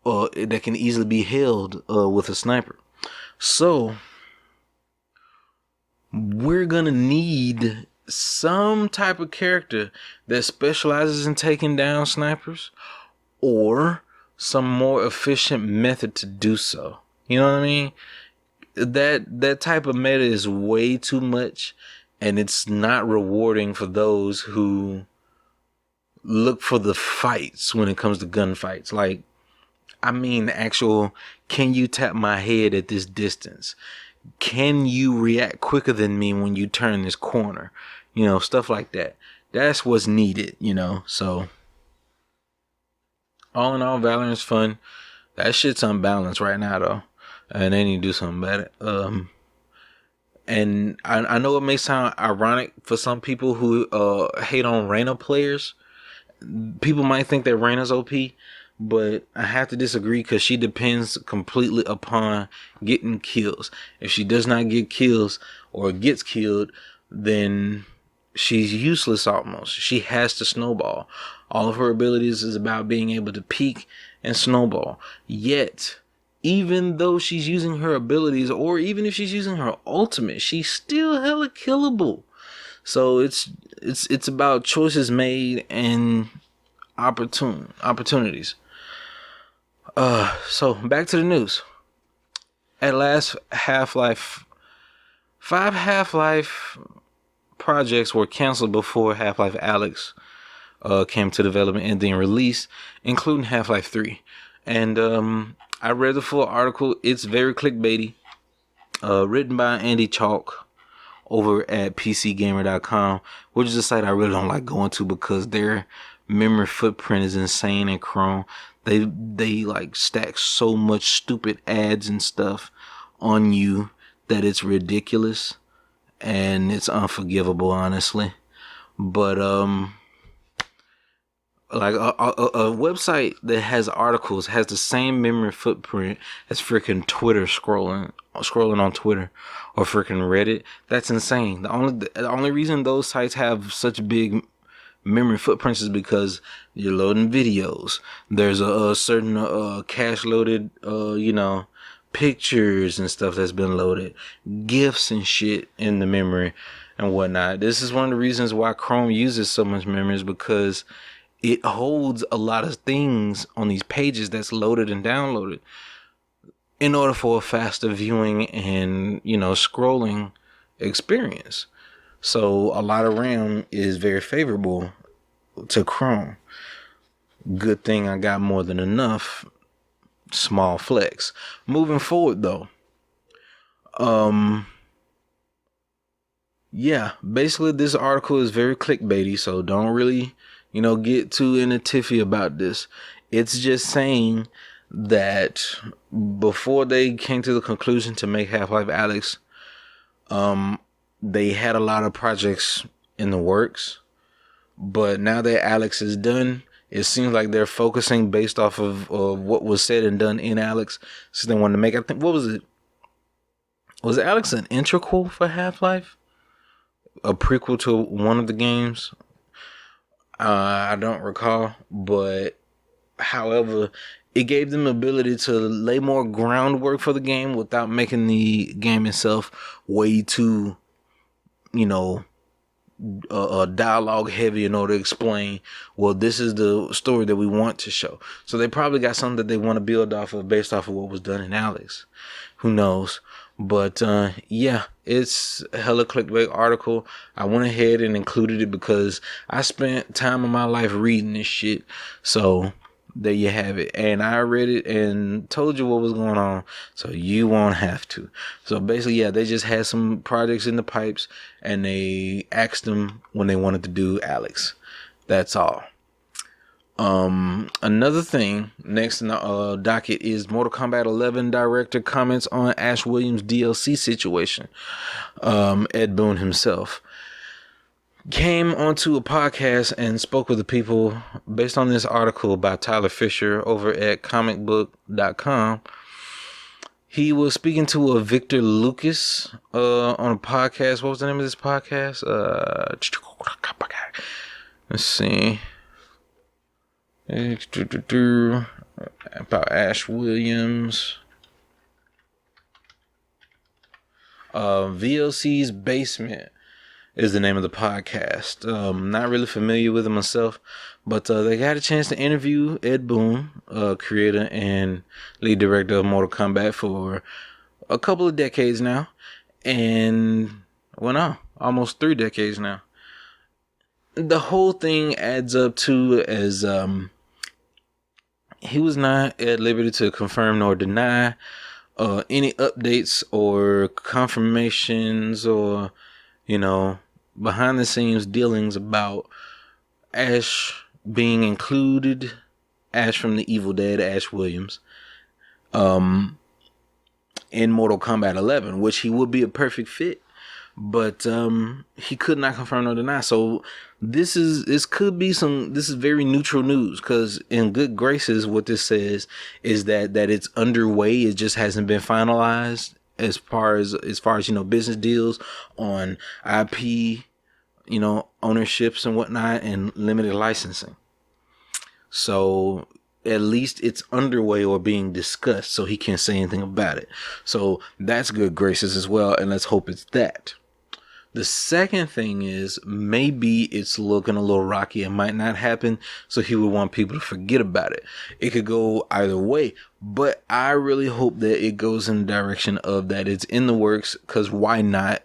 that can easily be held with a sniper. So we're gonna need some type of character that specializes in taking down snipers, or some more efficient method to do so. You know what I mean? That type of meta is way too much, and it's not rewarding for those who look for the fights when it comes to gunfights. Like, actual, can you tap my head at this distance? Can you react quicker than me when you turn this corner? Stuff like that. That's what's needed, So, all in all, Valorant's fun. That shit's unbalanced right now, though. And they need to do something about it. And I know it may sound ironic for some people who hate on Reyna players. People might think that Reyna's OP, but I have to disagree, because she depends completely upon getting kills. If she does not get kills or gets killed, then she's useless almost. She has to snowball. All of her abilities is about being able to peek and snowball. Yet, even though she's using her abilities, or even if she's using her ultimate, she's still hella killable. So it's about choices made and opportunities. So back to the news. At last, Half-Life 5 Half-Life projects were canceled before Half-Life Alyx came to development and then release, including Half-Life 3. And I read the full article. It's very clickbaity. Written by Andy Chalk over at PCGamer.com, which is a site I really don't like going to, because their memory footprint is insane in Chrome. They like stack so much stupid ads and stuff on you that it's ridiculous, and it's unforgivable, honestly. But like a website that has articles has the same memory footprint as freaking Twitter scrolling on Twitter, or freaking Reddit. That's insane. The only reason those sites have such big memory footprints is because you're loading videos. There's a certain cache loaded, pictures and stuff that's been loaded, GIFs and shit in the memory and whatnot. This is one of the reasons why Chrome uses so much memory, is because it holds a lot of things on these pages that's loaded and downloaded in order for a faster viewing and, scrolling experience. So a lot of RAM is very favorable to Chrome. Good thing I got more than enough. Small flex. Moving forward though. Basically this article is very clickbaity, so don't really, get too in a tiffy about this. It's just saying that before they came to the conclusion to make Half-Life Alyx, they had a lot of projects in the works, but now that Alyx is done, it seems like they're focusing based off of what was said and done in Alyx. So they wanted to make, I think, what was it? Was Alyx an integral for Half-Life? A prequel to one of the games? I don't recall, but however, it gave them the ability to lay more groundwork for the game without making the game itself way too, dialogue heavy in order to explain, well, this is the story that we want to show. So they probably got something that they want to build off of based off of what was done in Alyx. Who knows? But it's a hella clickbait article. I went ahead and included it because I spent time of my life reading this shit. So there you have it. And I read it and told you what was going on, so you won't have to. So basically, they just had some projects in the pipes and they asked them when they wanted to do Alyx. That's all. Another thing next in the docket is Mortal Kombat 11 director comments on Ash Williams DLC situation. Ed Boon himself came onto a podcast and spoke with the people based on this article by Tyler Fisher over at comicbook.com. He was speaking to a Victor Lucas on a podcast. What was the name of this podcast? Let's see. About Ash Williams. VLC's Basement is the name of the podcast. Not really familiar with it myself, but they got a chance to interview Ed Boon, creator and lead director of Mortal Kombat for a couple of decades now, and almost 3 decades now. The whole thing adds up to as he was not at liberty to confirm nor deny any updates or confirmations or behind the scenes dealings about Ash being included, Ash from the Evil Dead, Ash Williams, in Mortal Kombat 11, which he would be a perfect fit, but he could not confirm nor deny. So this is very neutral news, because in good graces what this says is that it's underway. It just hasn't been finalized as far as business deals on IP, ownerships and whatnot, and limited licensing. So at least it's underway or being discussed, so he can't say anything about it. So that's good graces as well, and let's hope it's that. The second thing is maybe it's looking a little rocky and might not happen, so he would want people to forget about it. It could go either way, but I really hope that it goes in the direction of that it's in the works, because why not?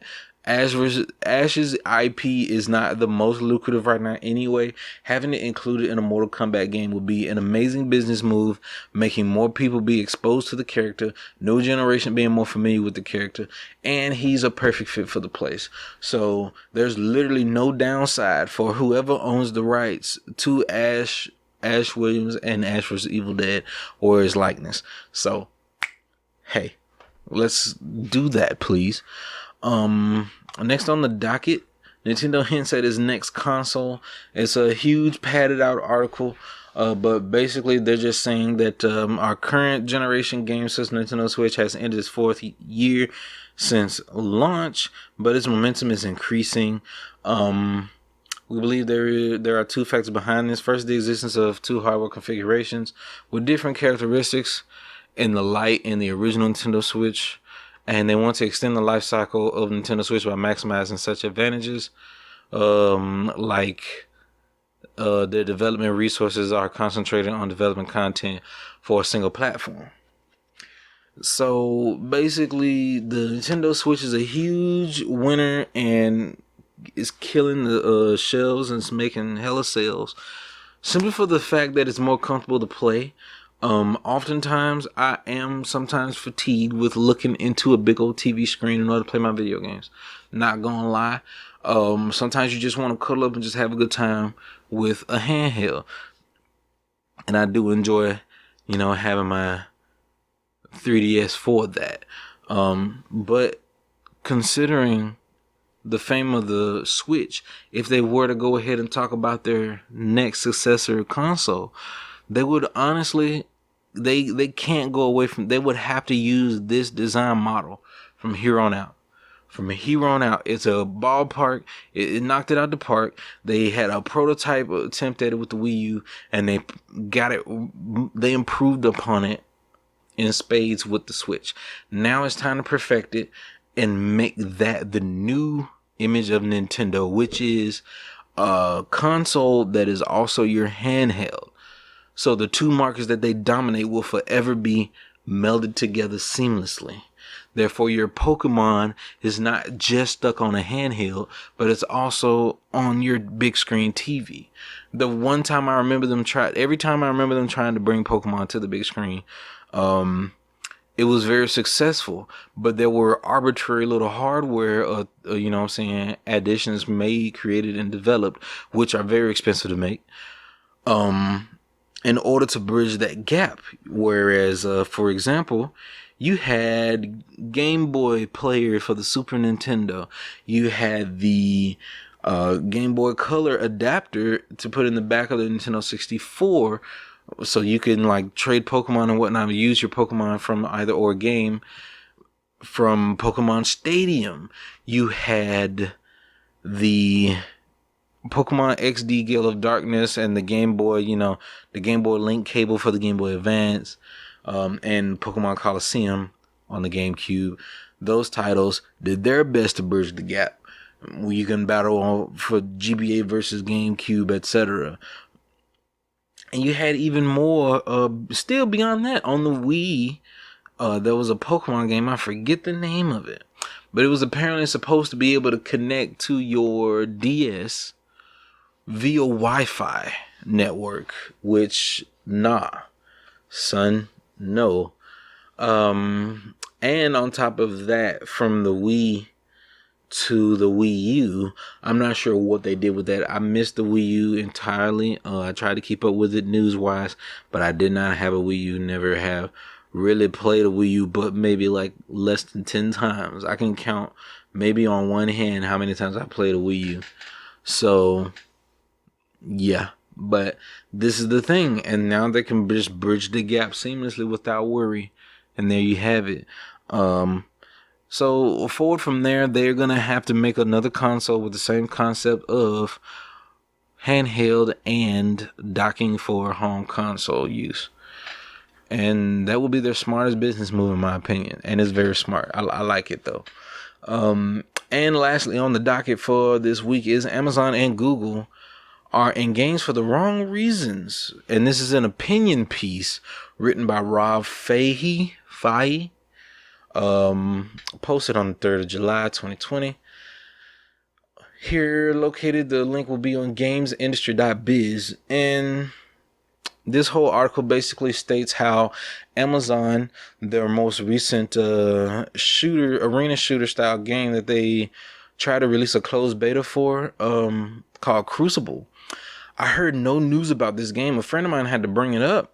Ash's IP is not the most lucrative right now anyway. Having it included in a Mortal Kombat game would be an amazing business move, making more people be exposed to the character, new generation being more familiar with the character, and he's a perfect fit for the place. So there's literally no downside for whoever owns the rights to Ash Williams and Ash vs. Evil Dead or his likeness. So hey, let's do that, please. Next on the docket, Nintendo hints at its next console. It's a huge padded out article, but basically they're just saying that our current generation game system, Nintendo Switch, has ended its 4th year since launch, but its momentum is increasing. We believe there are two factors behind this. First, the existence of two hardware configurations with different characteristics in the Lite and the original Nintendo Switch, and they want to extend the life cycle of Nintendo Switch by maximizing such advantages, like their development resources are concentrated on developing content for a single platform. So basically, the Nintendo Switch is a huge winner and is killing the shelves and it's making hella sales simply for the fact that it's more comfortable to play. Oftentimes I am sometimes fatigued with looking into a big old TV screen in order to play my video games. Not gonna lie. Sometimes you just want to cuddle up and just have a good time with a handheld. And I do enjoy, having my 3DS for that. But considering the fame of the Switch, if they were to go ahead and talk about their next successor console, they would honestly, they can't go away from, they would have to use this design model from here on out. From here on out, it's a ballpark. It knocked it out the park. They had a prototype attempt at it with the Wii U, and they got it. They improved upon it in spades with the Switch. Now it's time to perfect it and make that the new image of Nintendo, which is a console that is also your handheld. So the two markets that they dominate will forever be melded together seamlessly. Therefore, your Pokemon is not just stuck on a handheld, but it's also on your big screen TV. The one time I remember them every time I remember them trying to bring Pokemon to the big screen, it was very successful, but there were arbitrary little hardware, additions made, created, and developed, which are very expensive to make, in order to bridge that gap. Whereas, for example, you had Game Boy players for the Super Nintendo. You had the Game Boy Color adapter to put in the back of the Nintendo 64, so you can trade Pokemon and whatnot, and use your Pokemon from either or game from Pokemon Stadium. You had the Pokemon XD Gale of Darkness and the Game Boy, the Game Boy Link cable for the Game Boy Advance, and Pokemon Coliseum on the GameCube. Those titles did their best to bridge the gap. You can battle for GBA versus GameCube, etc. And you had even more, still beyond that, on the Wii, there was a Pokemon game, I forget the name of it, but it was apparently supposed to be able to connect to your DS via Wi-Fi network, which, nah, son, no. And on top of that, from the Wii to the Wii U, I'm not sure what they did with that. I missed the Wii U entirely. I tried to keep up with it news-wise, but I did not have a Wii U. Never have really played a Wii U, but maybe less than 10 times. I can count maybe on one hand how many times I played a Wii U. So, yeah. But this is the thing, and now they can just bridge the gap seamlessly without worry, and there you have it. So forward from there, they're going to have to make another console with the same concept of handheld and docking for home console use. And that will be their smartest business move, in my opinion. And it's very smart. I like it, though. And lastly, on the docket for this week is Amazon and Google are in games for the wrong reasons. And this is an opinion piece written by Rob Fahey. Posted on the 3rd of July 2020. Here located, the link will be on gamesindustry.biz, and this whole article basically states how Amazon, their most recent arena shooter style game that they tried to release a closed beta for, called Crucible. I heard no news about this game. A friend of mine had to bring it up,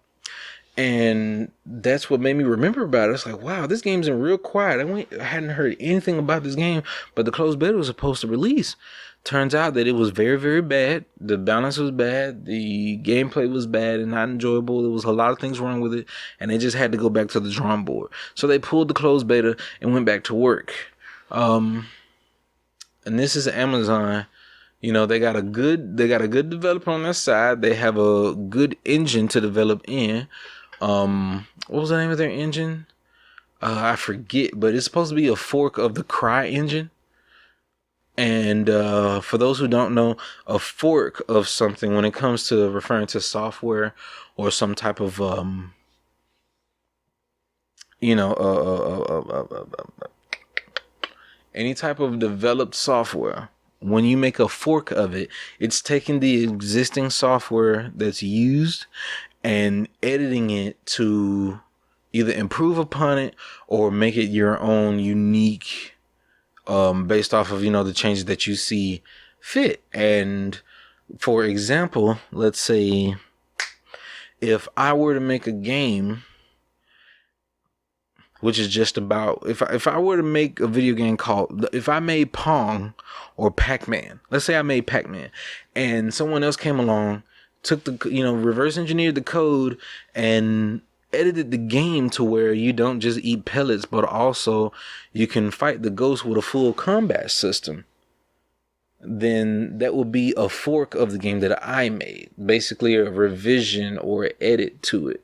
and that's what made me remember about it. It's like, wow, this game's in real quiet. I hadn't heard anything about this game, but the closed beta was supposed to release. Turns out that it was very, very bad. The balance was bad. The gameplay was bad and not enjoyable. There was a lot of things wrong with it, and they just had to go back to the drawing board. So they pulled the closed beta and went back to work. And this is Amazon, They got a good developer on their side. They have a good engine to develop in. What was the name of their engine? I forget, but it's supposed to be a fork of the Cry engine. And for those who don't know, a fork of something when it comes to referring to software or some type of any type of developed software, when you make a fork of it, it's taking the existing software that's used and editing it to either improve upon it or make it your own unique, based off of, the changes that you see fit. And for example, let's say if I were to make a game, which is just about, if I were to make a video game called, if I made Pong or Pac-Man, let's say I made Pac-Man and someone else came along, took the, reverse engineered the code and edited the game to where you don't just eat pellets, but also you can fight the ghost with a full combat system, then that would be a fork of the game that I made, basically a revision or edit to it.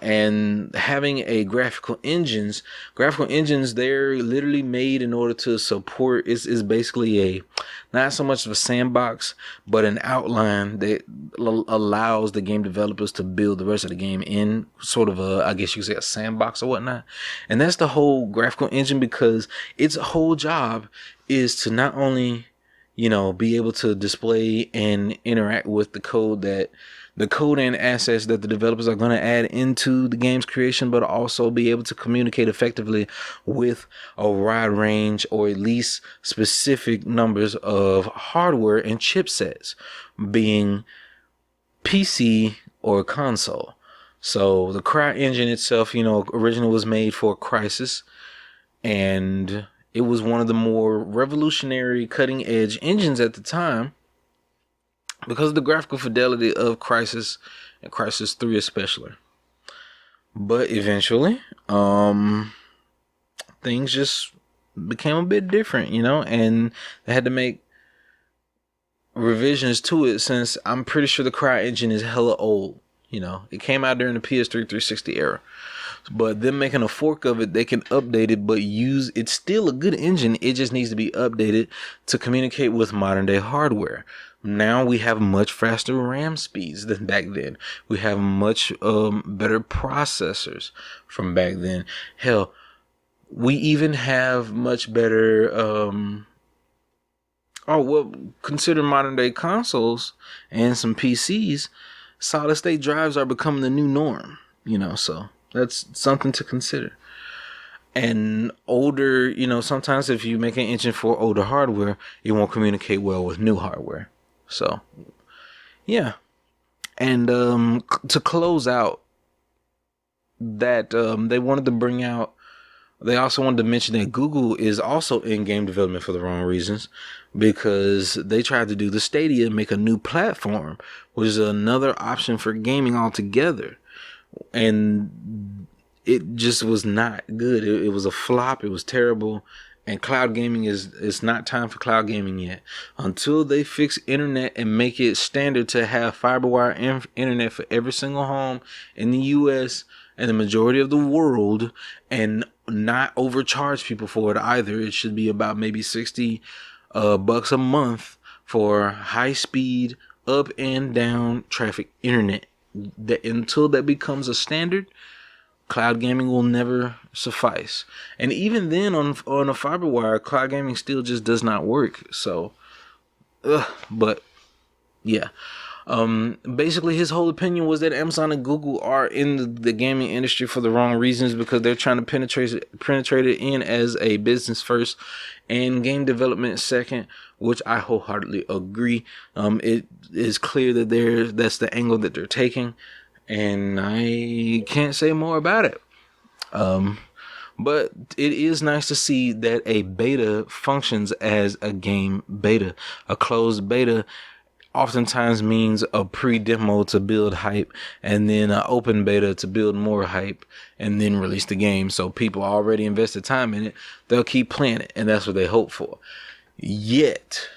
And having a graphical engines, they're literally made in order to support, is basically not so much of a sandbox, but an outline that allows the game developers to build the rest of the game in sort of I guess you could say a sandbox or whatnot. And that's the whole graphical engine, because its whole job is to not only, be able to display and interact with the code and assets that the developers are going to add into the game's creation, but also be able to communicate effectively with a wide range or at least specific numbers of hardware and chipsets, being PC or console. So the Cry engine itself, originally was made for Crysis, and it was one of the more revolutionary, cutting edge engines at the time, because of the graphical fidelity of Crysis and Crysis 3 especially. But eventually, things just became a bit different, and they had to make revisions to it, since I'm pretty sure the Cry engine is hella old. It came out during the PS3 360 era. But them making a fork of it, they can update it, but it's still a good engine. It just needs to be updated to communicate with modern day hardware. Now we have much faster RAM speeds than back then. We have much better processors from back then. Hell, we even have much better, consider modern day consoles and some PCs. Solid state drives are becoming the new norm, so that's something to consider. And older, sometimes if you make an engine for older hardware, it won't communicate well with new hardware. So, yeah. And to close out that, they also wanted to mention that Google is also in game development for the wrong reasons, because they tried to do the Stadia, make a new platform, which is another option for gaming altogether. And it just was not good. It was a flop. It was terrible. And cloud gaming it's not time for cloud gaming yet. Until they fix internet and make it standard to have fiber wire internet for every single home in the US and the majority of the world, and not overcharge people for it either. It should be about maybe $60 a month for high speed up and down traffic internet. Until that becomes a standard, cloud gaming will never suffice. And even then, on a fiber wire, cloud gaming still just does not work. So, but yeah. Basically, his whole opinion was that Amazon and Google are in the gaming industry for the wrong reasons, because they're trying to penetrate it in as a business first and game development second, which I wholeheartedly agree. It is clear that that's the angle that they're taking, and I can't say more about it. But it is nice to see that a beta functions as a game beta. A closed beta oftentimes means a pre-demo to build hype, and then an open beta to build more hype, and then release the game. So people already invested time in it, they'll keep playing it, and that's what they hope for. Yet,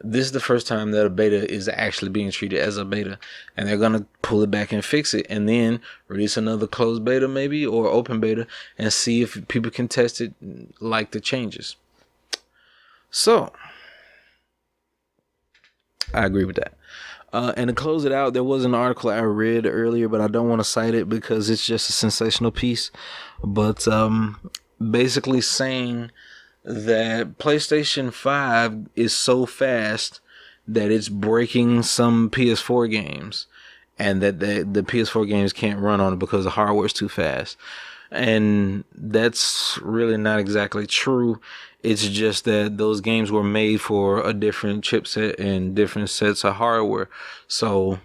this is the first time that a beta is actually being treated as a beta, and they're gonna pull it back and fix it, and then release another closed beta maybe, or open beta, and see if people can test it like the changes. So I agree with that. And to close it out, there was an article I read earlier, but I don't want to cite it because it's just a sensational piece. But basically saying that PlayStation 5 is so fast that it's breaking some PS4 games, and that the PS4 games can't run on it because the hardware is too fast. And that's really not exactly true. It's just that those games were made for a different chipset and different sets of hardware. So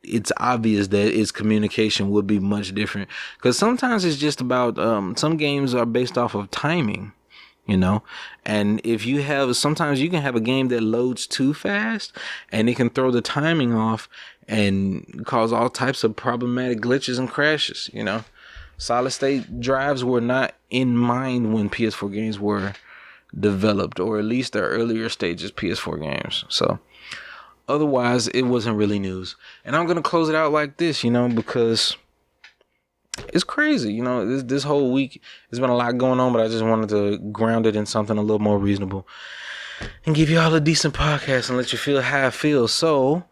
it's obvious that its communication would be much different. Because sometimes it's just about, some games are based off of timing, you know? And if you have, sometimes you can have a game that loads too fast and it can throw the timing off and cause all types of problematic glitches and crashes, you know? Solid state drives were not in mind when PS4 games were developed, or at least the earlier stages PS4 games. So otherwise, it wasn't really news. And I'm going to close it out like this, you know, because it's crazy. You know, this whole week, there's been a lot going on, but I just wanted to ground it in something a little more reasonable and give you all a decent podcast and let you feel how I feel. So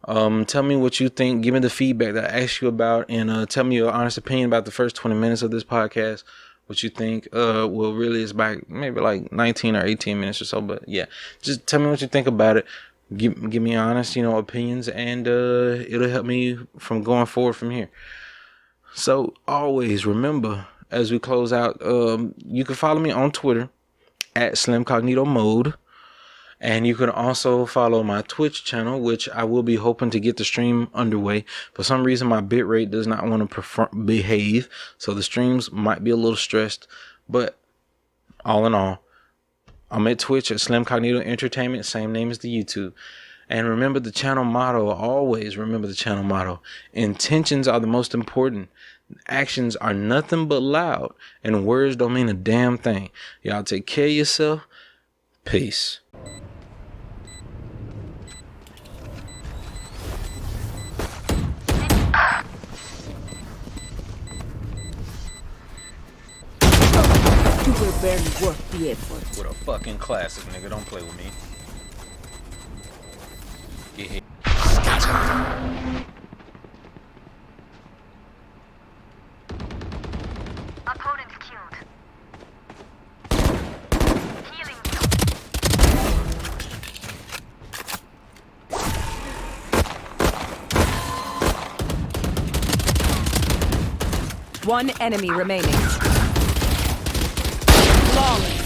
tell me what you think. Give me the feedback that I asked you about, and tell me your honest opinion about the first 20 minutes of this podcast. What you think? Well, really, it's about maybe like 19 or 18 minutes or so. But yeah, just tell me what you think about it. Give me honest, you know, opinions, and it'll help me from going forward from here. So always remember, as we close out, you can follow me on Twitter at SlimCognitoMode. And you can also follow my Twitch channel, which I will be hoping to get the stream underway. For some reason, my bitrate does not want to behave, so the streams might be a little stressed. But all in all, I'm at Twitch at Slim Cognito Entertainment, same name as the YouTube. And remember the channel motto, always remember the channel motto. Intentions are the most important. Actions are nothing but loud, and words don't mean a damn thing. Y'all take care of yourself. Peace. You will barely worth the effort. With a fucking classic, nigga. Don't play with me. Get hit. Opponent killed. Healing. One enemy remaining. Long.